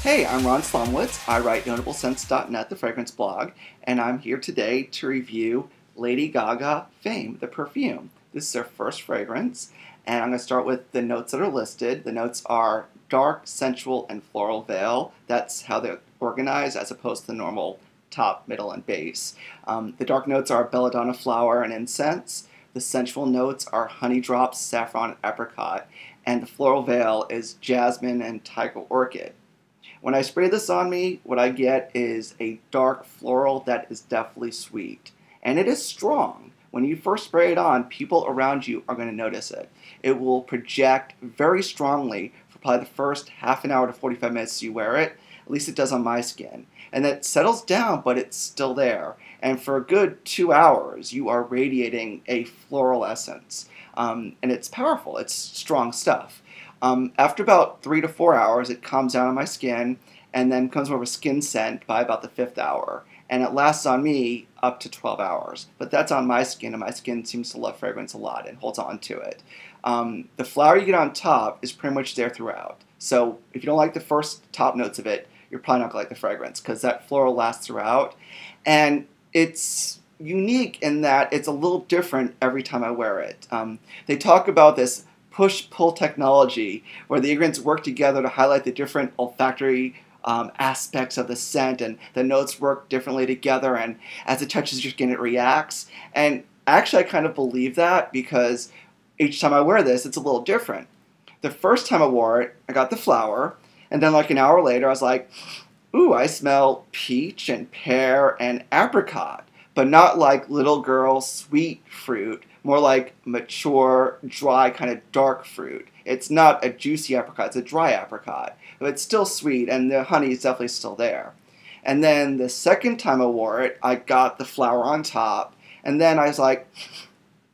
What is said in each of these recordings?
Hey, I'm Ron Slumwitz. I write NotableScents.net, the fragrance blog, and I'm here today to review Lady Gaga Fame, the perfume. This is her first fragrance, and I'm going to start with the notes that are listed. The notes are dark, sensual, and floral veil. That's how they're organized as opposed to the normal top, middle, and base. The dark notes are belladonna flower and incense. The sensual notes are honey drops, saffron, and apricot. And the floral veil is jasmine and tiger orchid. When I spray this on me, what I get is a dark floral that is definitely sweet. And it is strong. When you first spray it on, people around you are going to notice it. It will project very strongly for probably the first half an hour to 45 minutes you wear it. At least it does on my skin. And it settles down, but it's still there. And for a good 2 hours, you are radiating a floral essence. And it's powerful. It's strong stuff. After about 3 to 4 hours, it calms down on my skin and then comes more of a skin scent by about the 5th hour. And it lasts on me up to 12 hours. But that's on my skin, and my skin seems to love fragrance a lot and holds on to it. The flower you get on top is pretty much there throughout. So if you don't like the first top notes of it, you're probably not going to like the fragrance because that floral lasts throughout. And it's unique in that it's a little different every time I wear it. They talk about this push-pull technology where the ingredients work together to highlight the different olfactory aspects of the scent, and the notes work differently together, and as it touches your skin it reacts. And actually I kind of believe that because each time I wear this it's a little different. The first time I wore it, I got the flower, and then like an hour later I was like, ooh, I smell peach and pear and apricot, but not like little girl sweet fruit, more like mature, dry, kind of dark fruit. It's not a juicy apricot, it's a dry apricot, but it's still sweet, and the honey is definitely still there. And then the second time I wore it, I got the flower on top, and then I was like,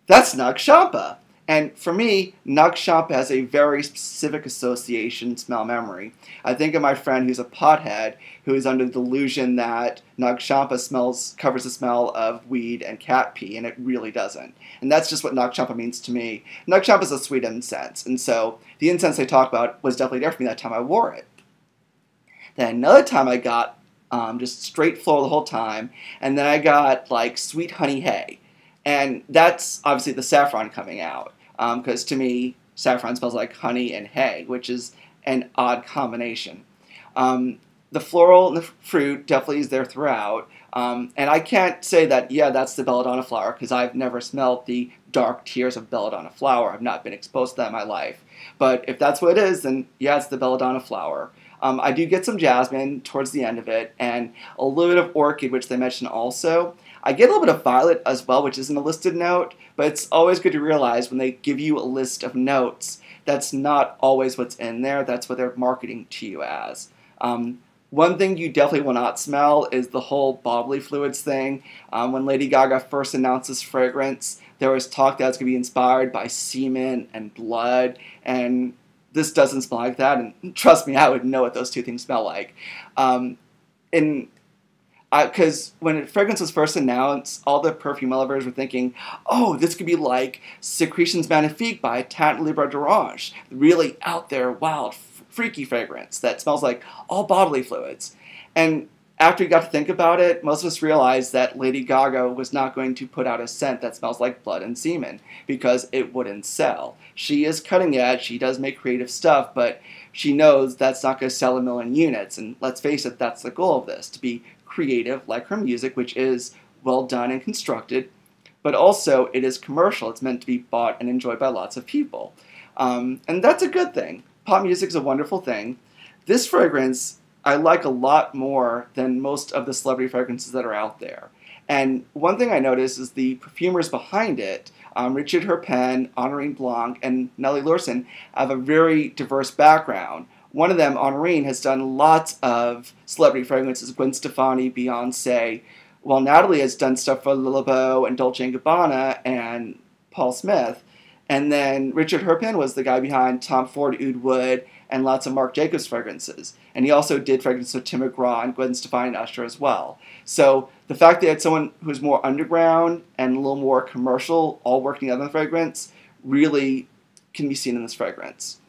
that's Nag Champa. And for me, Nag Champa has a very specific association smell memory. I think of my friend who's a pothead who is under the delusion that Nag Champa covers the smell of weed and cat pee, and it really doesn't. And that's just what Nag Champa means to me. Nag Champa is a sweet incense, and so the incense they talk about was definitely there for me that time I wore it. Then another time I got just straight floral the whole time, and then I got like sweet honey hay. And that's obviously the saffron coming out, because to me, saffron smells like honey and hay, which is an odd combination. The floral and the fruit definitely is there throughout, and I can't say that, yeah, that's the belladonna flower, because I've never smelled the dark tears of belladonna flower. I've not been exposed to that in my life. But if that's what it is, then yeah, it's the belladonna flower. I do get some jasmine towards the end of it, and a little bit of orchid, which they mention also. I get a little bit of violet as well, which isn't a listed note, but it's always good to realize when they give you a list of notes, that's not always what's in there. That's what they're marketing to you as. One thing you definitely will not smell is the whole bodily fluids thing. When Lady Gaga first announced this fragrance, there was talk that it's going to be inspired by semen and blood, and this doesn't smell like that, and trust me, I would know what those two things smell like. Because when fragrance was first announced, all the perfume lovers were thinking, oh, this could be like Secretions Magnifique by Tant Libre d'Orange. Really out there, wild, freaky fragrance that smells like all bodily fluids. And after we got to think about it, most of us realized that Lady Gaga was not going to put out a scent that smells like blood and semen, because it wouldn't sell. She is cutting edge, she does make creative stuff, but she knows that's not going to sell 1 million units. And let's face it, that's the goal of this, to be creative like her music, which is well done and constructed, but also it is commercial. It's meant to be bought and enjoyed by lots of people. And that's a good thing. Pop music is a wonderful thing. This fragrance I like a lot more than most of the celebrity fragrances that are out there. And one thing I noticed is the perfumers behind it, Richard Herpen, Honorine Blanc, and Nellie Lursen, have a very diverse background. One of them, Honorine, has done lots of celebrity fragrances, Gwen Stefani, Beyonce, while Natalie has done stuff for Le Labo and Dolce & Gabbana and Paul Smith. And then Richard Herpen was the guy behind Tom Ford, Oud Wood, and lots of Marc Jacobs fragrances. And he also did fragrances with Tim McGraw and Gwen Stefani and Usher as well. So the fact that it's someone who's more underground and a little more commercial, all working together in the fragrance, really can be seen in this fragrance.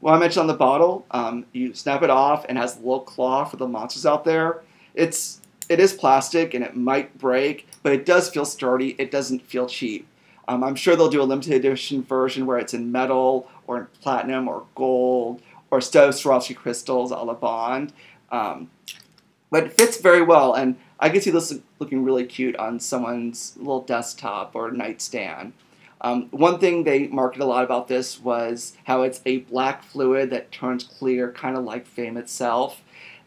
Well, I mentioned on the bottle, you snap it off and it has a little claw for the monsters out there. It is plastic and it might break, but it does feel sturdy. It doesn't feel cheap. I'm sure they'll do a limited edition version where it's in metal or in platinum or gold or Swarovski crystals a la Bond. Um, but it fits very well, and I can see this looking really cute on someone's little desktop or nightstand. One thing they marketed a lot about this was how it's a black fluid that turns clear, kind of like Fame itself.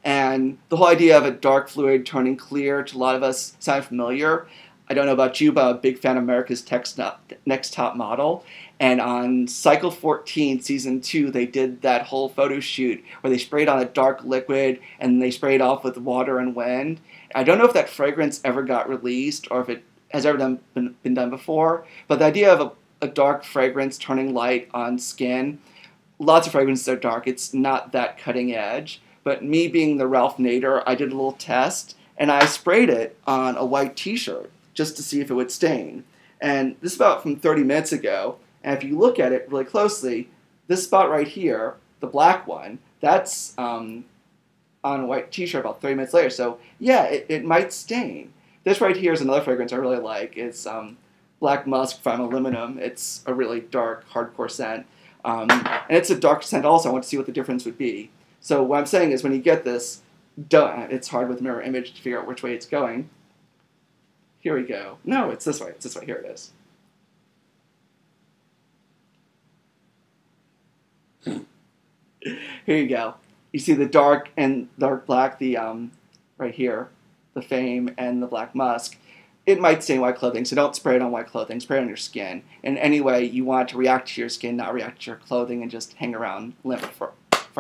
And the whole idea of a dark fluid turning clear to a lot of us sound familiar. I don't know about you, but I'm a big fan of America's Next Top Model. And on Cycle 14, Season 2, they did that whole photo shoot where they sprayed on a dark liquid and they sprayed off with water and wind. I don't know if that fragrance ever got released or if it has ever been done before, but the idea of a dark fragrance turning light on skin, lots of fragrances are dark. It's not that cutting edge. But me being the Ralph Nader, I did a little test, and I sprayed it on a white t-shirt just to see if it would stain. And this is about from 30 minutes ago, and if you look at it really closely, this spot right here, the black one, that's on a white t-shirt about 30 minutes later. So yeah, it might stain. This right here is another fragrance I really like. It's Black Musk from Aluminum. It's a really dark, hardcore scent. And it's a dark scent also. I want to see what the difference would be. So what I'm saying is when you get this, it's hard with mirror image to figure out which way it's going. Here we go. No, it's this way. It's this way. Here it is. Here you go. You see the dark and dark black, the right here, the Fame and the Black Musk. It might stain white clothing, so don't spray it on white clothing. Spray it on your skin. And anyway, you want it to react to your skin, not react to your clothing, and just hang around limp for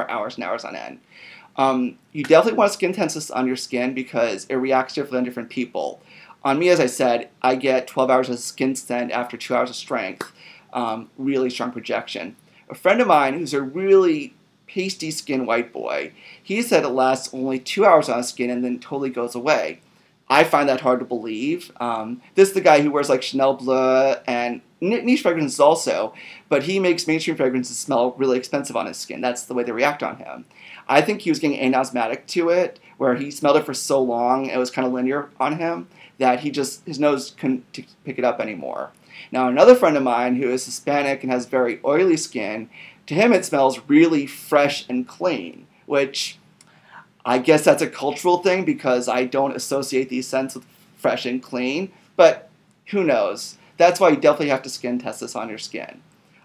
hours and hours on end. You definitely want to skin test this on your skin because it reacts differently on different people. On me, as I said, I get 12 hours of skin scent after 2 hours of strength. Really strong projection. A friend of mine who's a really pasty skin white boy, he said it lasts only 2 hours on his skin and then totally goes away. I find that hard to believe. This is the guy who wears like Chanel Bleu and niche fragrances also, but he makes mainstream fragrances smell really expensive on his skin. That's the way they react on him. I think he was getting anosmatic to it, where he smelled it for so long, it was kind of linear on him, that his nose couldn't pick it up anymore. Now another friend of mine who is Hispanic and has very oily skin, to him it smells really fresh and clean, which I guess that's a cultural thing because I don't associate these scents with fresh and clean, but who knows? That's why you definitely have to skin test this on your skin.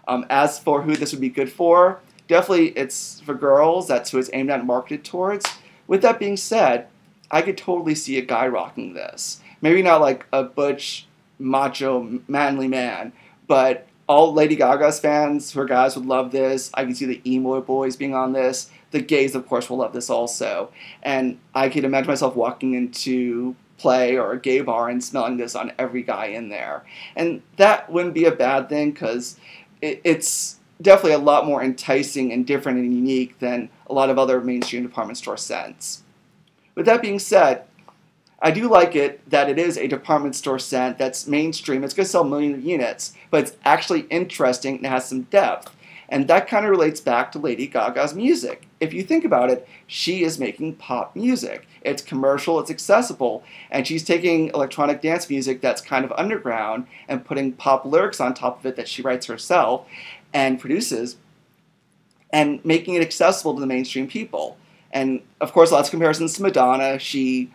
As for who this would be good for, definitely it's for girls. That's who it's aimed at and marketed towards. With that being said, I could totally see a guy rocking this. Maybe not like a butch, macho, manly man, but all Lady Gaga's fans, her guys would love this. I can see the emo boys being on this. The gays, of course, will love this also. And I could imagine myself walking into play or a gay bar and smelling this on every guy in there. And that wouldn't be a bad thing because it's definitely a lot more enticing and different and unique than a lot of other mainstream department store scents. With that being said, I do like it that it is a department store scent that's mainstream. It's going to sell millions of units, but it's actually interesting and has some depth. And that kind of relates back to Lady Gaga's music. If you think about it, she is making pop music. It's commercial, it's accessible, and she's taking electronic dance music that's kind of underground and putting pop lyrics on top of it that she writes herself and produces and making it accessible to the mainstream people. And of course, lots of comparisons to Madonna. She,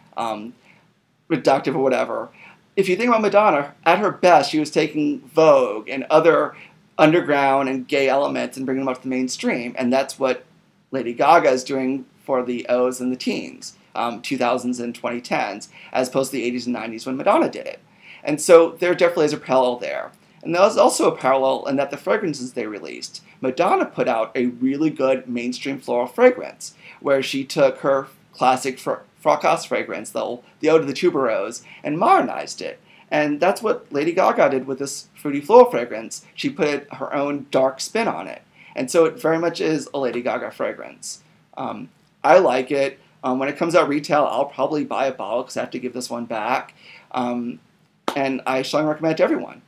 reductive or whatever. If you think about Madonna, at her best, she was taking Vogue and other underground and gay elements and bringing them up to the mainstream, and that's what Lady Gaga is doing for the O's and the teens, 2000s and 2010s, as opposed to the 80s and 90s when Madonna did it. And so there definitely is a parallel there. And there's also a parallel in that the fragrances they released. Madonna put out a really good mainstream floral fragrance, where she took her classic Fracas fragrance, the Ode to the Tuberose, and modernized it. And that's what Lady Gaga did with this fruity floral fragrance. She put her own dark spin on it. And so it very much is a Lady Gaga fragrance. I like it. When it comes out retail, I'll probably buy a bottle because I have to give this one back. And I strongly recommend it to everyone.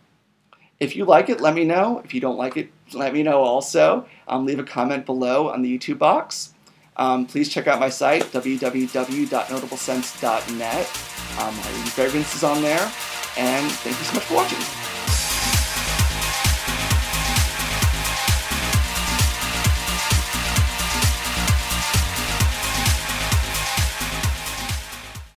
If you like it, let me know. If you don't like it, let me know also. Leave a comment below on the YouTube box. Please check out my site, www.notablescents.net. My fragrance is on there. And thank you so much for watching.